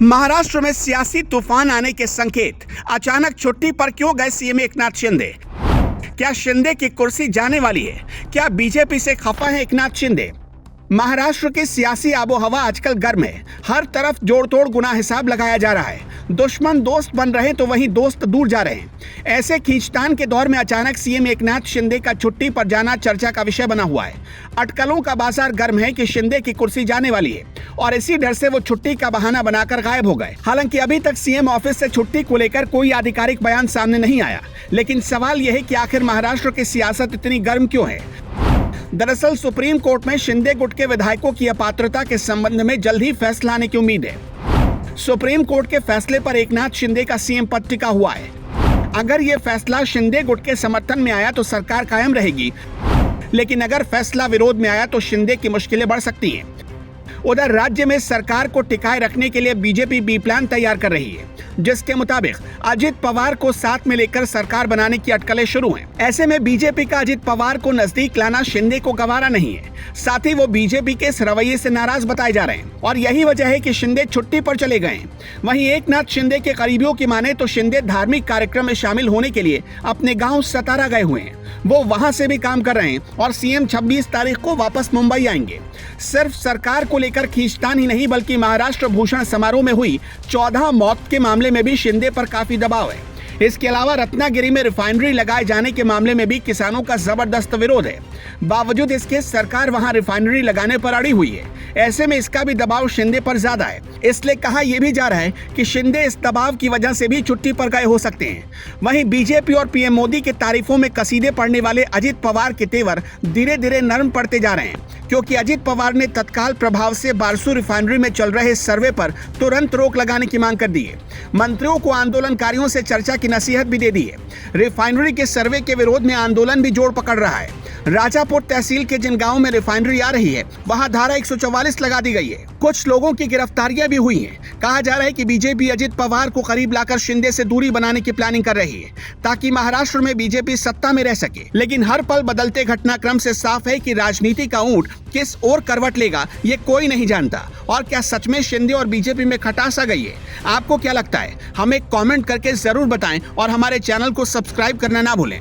महाराष्ट्र में सियासी तूफान आने के संकेत। अचानक छुट्टी पर क्यों गए सीएम एकनाथ शिंदे? क्या शिंदे की कुर्सी जाने वाली है? क्या बीजेपी से खफा है एकनाथ शिंदे? महाराष्ट्र की सियासी आबोहवा आजकल गर्म है। हर तरफ जोड़ तोड़ गुना हिसाब लगाया जा रहा है। दुश्मन दोस्त बन रहे तो वहीं दोस्त दूर जा रहे हैं। ऐसे खींचतान के दौर में अचानक सीएम एकनाथ शिंदे का छुट्टी पर जाना चर्चा का विषय बना हुआ है। अटकलों का बाजार गर्म है कि शिंदे की कुर्सी जाने वाली है और इसी डर से वो छुट्टी का बहाना बनाकर गायब हो गए। हालांकि अभी तक सीएम ऑफिस से छुट्टी को लेकर कोई आधिकारिक बयान सामने नहीं आया, लेकिन सवाल यह है कि आखिर महाराष्ट्र की सियासत इतनी गर्म क्यों है। दरअसल सुप्रीम कोर्ट में शिंदे गुट के विधायकों की अपात्रता के संबंध में जल्द ही फैसला आने की उम्मीद है। सुप्रीम कोर्ट के फैसले पर एकनाथ शिंदे का सीएम पद टिका हुआ है। अगर ये फैसला शिंदे गुट के समर्थन में आया तो सरकार कायम रहेगी, लेकिन अगर फैसला विरोध में आया तो शिंदे की मुश्किलें बढ़ सकती हैं। उधर राज्य में सरकार को टिकाए रखने के लिए बीजेपी बी प्लान तैयार कर रही है, जिसके मुताबिक अजित पवार को साथ में लेकर सरकार बनाने की अटकलें शुरू हैं। ऐसे में बीजेपी का अजित पवार को नजदीक लाना शिंदे को गवारा नहीं है। साथ ही वो बीजेपी के इस रवैये से नाराज बताए जा रहे हैं और यही वजह है कि शिंदे छुट्टी पर चले गए हैं। वहीं एकनाथ शिंदे के करीबियों की माने तो शिंदे धार्मिक कार्यक्रम में शामिल होने के लिए अपने गाँव सतारा गए हुए हैं। वो वहां से भी काम कर रहे हैं और सीएम 26 तारीख को वापस मुंबई आएंगे। सिर्फ सरकार को लेकर खींचतान ही नहीं, बल्कि महाराष्ट्र भूषण समारोह में हुई 14 मौत के मामले में भी शिंदे पर काफी दबाव है। इसके अलावा रत्नागिरी में रिफाइनरी लगाए जाने के मामले में भी किसानों का जबरदस्त विरोध है। बावजूद इसके सरकार वहां रिफाइनरी लगाने पर अड़ी हुई है। ऐसे में इसका भी दबाव शिंदे पर ज्यादा है। इसलिए कहा यह भी जा रहा है कि शिंदे इस दबाव की वजह से भी छुट्टी पर गए हो सकते हैं। वहीं बीजेपी और पीएम मोदी के तारीफों में कसीदे पड़ने वाले अजित पवार के तेवर धीरे धीरे नरम पड़ते जा रहे हैं, क्योंकि अजित पवार ने तत्काल प्रभाव से बारसू रिफाइनरी में चल रहे सर्वे पर तुरंत रोक लगाने की मांग कर दी है। मंत्रियों को आंदोलनकारियों से चर्चा की नसीहत भी दे दी है। रिफाइनरी के सर्वे के विरोध में आंदोलन भी जोर पकड़ रहा है। राजापुर तहसील के जिन गांवों में रिफाइनरी आ रही है वहां धारा 144 लगा दी गई है। कुछ लोगों की गिरफ्तारियां भी हुई हैं। कहा जा रहा है कि बीजेपी अजित पवार को करीब लाकर शिंदे से दूरी बनाने की प्लानिंग कर रही है, ताकि महाराष्ट्र में बीजेपी सत्ता में रह सके। लेकिन हर पल बदलते घटनाक्रम से साफ है कि राजनीति का ऊंट किस ओर करवट लेगा ये कोई नहीं जानता। और क्या सच में शिंदे और बीजेपी में खटास आ गई है? आपको क्या लगता है? हमें कमेंट करके जरूर बताएं और हमारे चैनल को सब्सक्राइब करना ना भूलें।